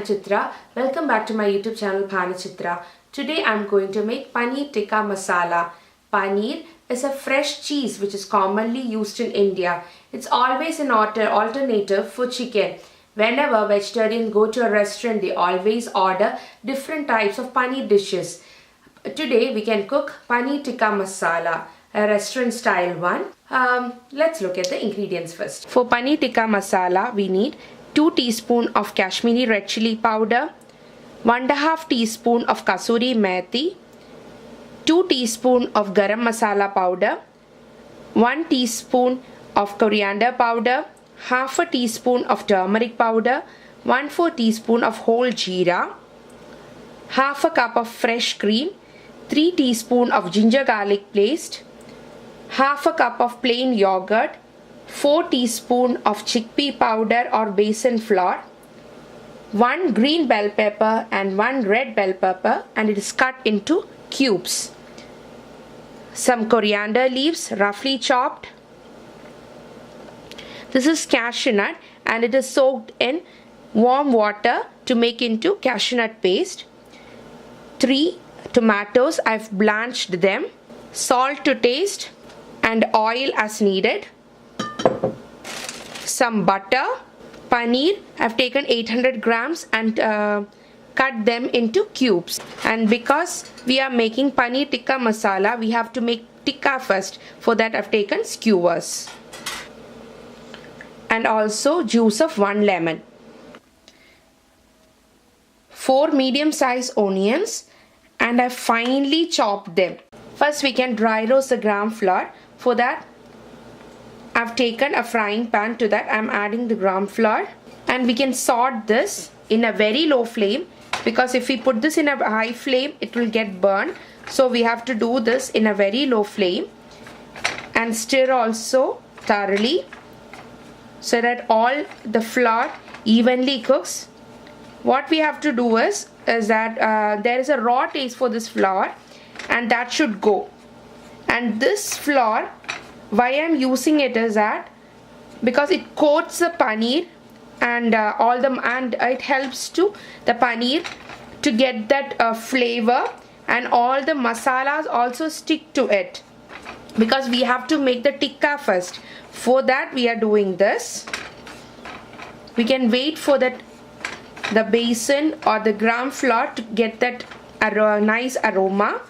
I'm Chitra. Welcome back to my YouTube channel Paneer Tikka. Today I'm going to make Paneer Tikka masala. Paneer is a fresh cheese which is commonly used in India. It's always an alternative for chicken. Whenever vegetarians go to a restaurant, they always order different types of paneer dishes. Today we can cook Paneer Tikka masala, a restaurant style one. Let's look at the ingredients first. For Paneer Tikka masala, we need 2 teaspoons of Kashmiri red chili powder, 1.5 teaspoon of kasuri methi, 2 teaspoons of garam masala powder, 1 teaspoon of coriander powder, half a teaspoon of turmeric powder, 1/4 teaspoon of whole jeera, half a cup of fresh cream, 3 teaspoons of ginger garlic paste, half a cup of plain yogurt, 4 teaspoons of chickpea powder or besan flour, 1 green bell pepper and 1 red bell pepper, and it is cut into cubes. Some coriander leaves roughly chopped. This is cashew nut and it is soaked in warm water to make into cashew nut paste. 3 tomatoes, I've blanched them. Salt to taste and oil as needed. Some butter. Paneer, I've taken 800 grams and cut them into cubes. And because we are making Paneer Tikka masala, we have to make tikka first. For that I've taken skewers. And also juice of 1 lemon. 4 medium-sized onions and I've finely chopped them. First we can dry roast the gram flour. For that I've taken a frying pan. To that I'm adding the gram flour and we can saute this in a very low flame, because if we put this in a high flame it will get burned. So we have to do this in a very low flame and stir also thoroughly so that all the flour evenly cooks. What we have to do is that there is a raw taste for this flour and that should go. And this flour, why I am using it is that because it coats the paneer and it helps to the paneer to get that flavor, and all the masalas also stick to it, because we have to make the tikka first. For that we are doing this. We can wait for that the besan or the gram flour to get that nice aroma.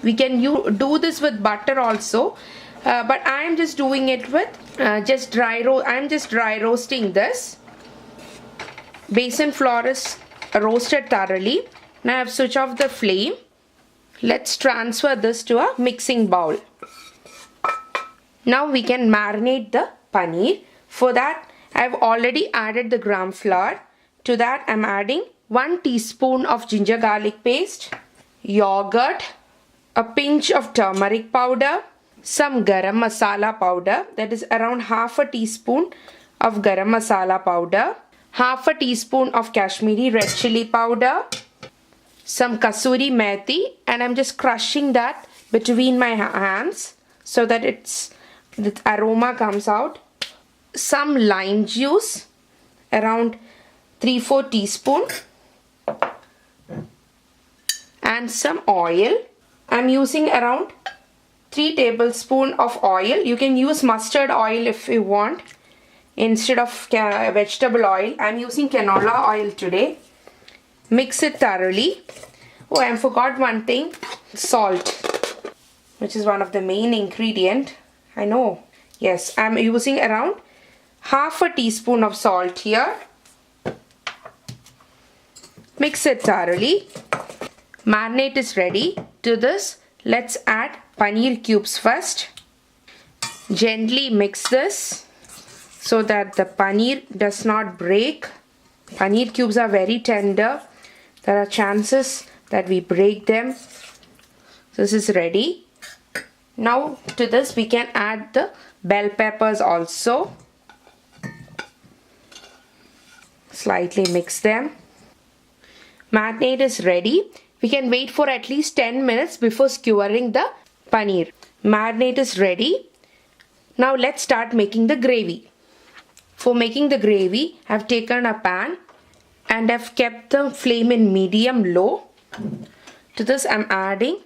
We can do this with butter also, but I am just doing it with I'm just dry roasting this. Besan flour is roasted thoroughly. Now I have switched off the flame. Let's transfer this to a mixing bowl. Now we can marinate the paneer. For that I have already added the gram flour. To that I am adding 1 teaspoon of ginger garlic paste, yogurt, a pinch of turmeric powder, some garam masala powder, that is around half a teaspoon of garam masala powder, half a teaspoon of Kashmiri red chili powder, some kasuri methi, and I'm just crushing that between my hands so that the aroma comes out. Some lime juice, around 3/4 teaspoon, and some oil. I'm using around 3 tablespoons of oil. You can use mustard oil if you want instead of vegetable oil. I'm using canola oil today. Mix it thoroughly. Oh, I forgot one thing. Salt, which is one of the main ingredient. I know. Yes, I'm using around half a teaspoon of salt here. Mix it thoroughly. Marinade is ready. To this, let's add paneer cubes first. Gently mix this so that the paneer does not break. Paneer cubes are very tender. There are chances that we break them. This is ready. Now to this we can add the bell peppers also. Slightly mix them. Marinade is ready. We can wait for at least 10 minutes before skewering the paneer. Marinade is ready. Now let's start making the gravy. For making the gravy, I have taken a pan and I've kept the flame in medium low. To this I'm adding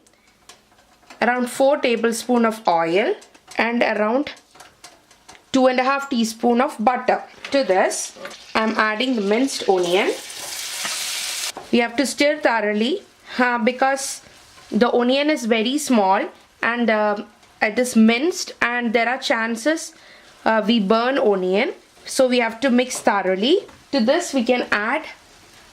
around 4 tablespoons of oil and around 2.5 teaspoons of butter. To this I'm adding the minced onion. We have to stir thoroughly because the onion is very small and it is minced and there are chances we burn onion, so we have to mix thoroughly. To this we can add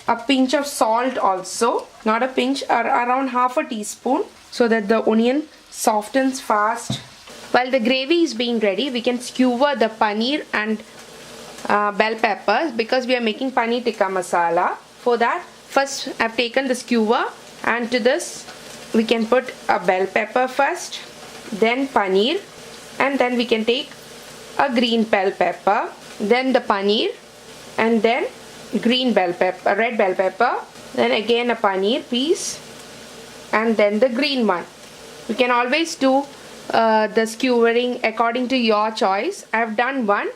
a pinch of salt also, not a pinch, or around half a teaspoon, so that the onion softens fast. While the gravy is being ready, we can skewer the paneer and bell peppers because we are making paneer tikka masala. For that, first I've taken the skewer, and to this we can put a bell pepper first, then paneer, and then we can take a green bell pepper, then the paneer, and then green bell pepper, red bell pepper, then again a paneer piece, and then the green one. You can always do the skewering according to your choice. I have done one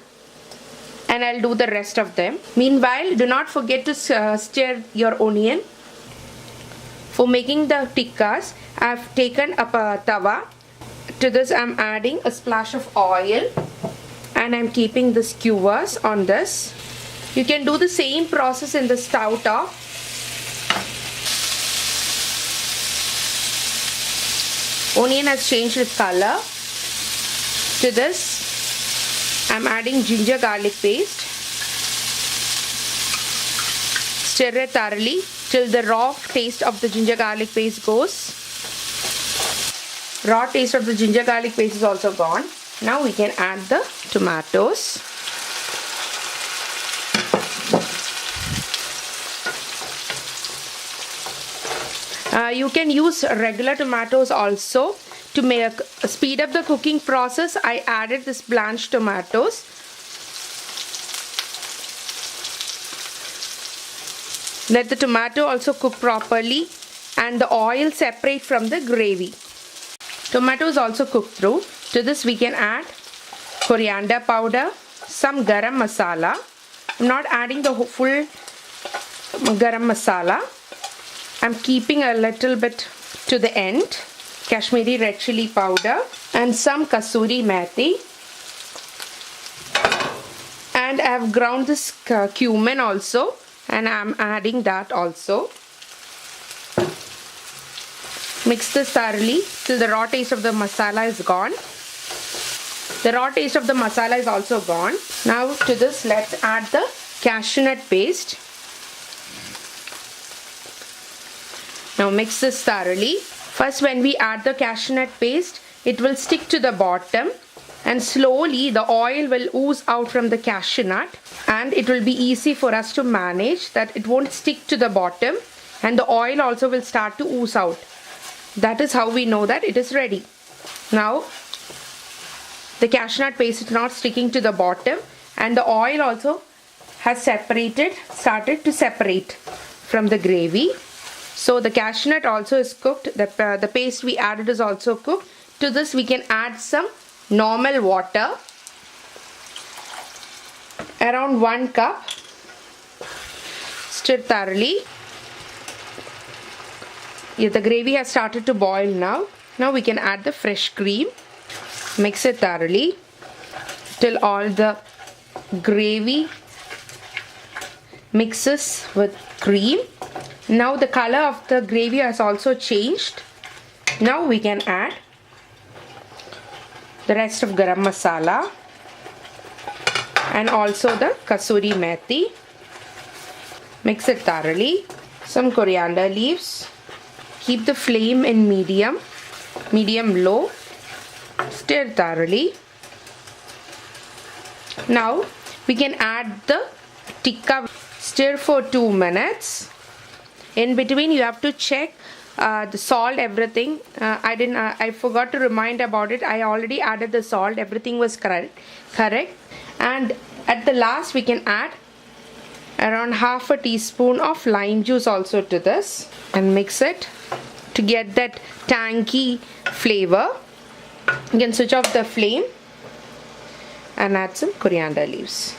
and I'll do the rest of them. Meanwhile, do not forget to stir your onion. For making the tikkas, I've taken up a tawa. To this I'm adding a splash of oil and I'm keeping the skewers on this. You can do the same process in the stove top. Onion has changed its color. To this I'm adding ginger garlic paste. Stir it thoroughly till the raw taste of the ginger garlic paste goes. Raw taste of the ginger garlic paste is also gone. Now we can add the tomatoes. You can use regular tomatoes also. To speed up the cooking process, I added this blanched tomatoes. Let the tomato also cook properly and the oil separate from the gravy. Tomatoes also cook through. To this we can add coriander powder, some garam masala. I'm not adding the full garam masala. I'm keeping a little bit to the end. Kashmiri red chili powder and some kasuri methi. And I have ground this cumin also, and I'm adding that also. Mix this thoroughly till the raw taste of the masala is gone. The raw taste of the masala is also gone. Now to this let's add the cashew nut paste. Now mix this thoroughly. First, when we add the cashew nut paste, it will stick to the bottom and slowly the oil will ooze out from the cashew nut, and it will be easy for us to manage that it won't stick to the bottom and the oil also will start to ooze out. That is how we know that it is ready. Now the cashew nut paste is not sticking to the bottom and the oil also has started to separate from the gravy. So the cashew nut also is cooked. The paste we added is also cooked. To this we can add some normal water, around 1 cup. Stir thoroughly. The gravy has started to boil now. Now we can add the fresh cream. Mix it thoroughly till all the gravy mixes with cream. Now the color of the gravy has also changed. Now we can add the rest of garam masala and also the kasuri methi. Mix it thoroughly. Some coriander leaves. Keep the flame in medium low. Stir thoroughly. Now we can add the tikka. Stir for 2 minutes. In between you have to check the salt, everything. I forgot to remind about it. I already added the salt. Everything was correct. And at the last we can add around half a teaspoon of lime juice also to this and mix it to get that tangy flavor. You can switch off the flame and add some coriander leaves.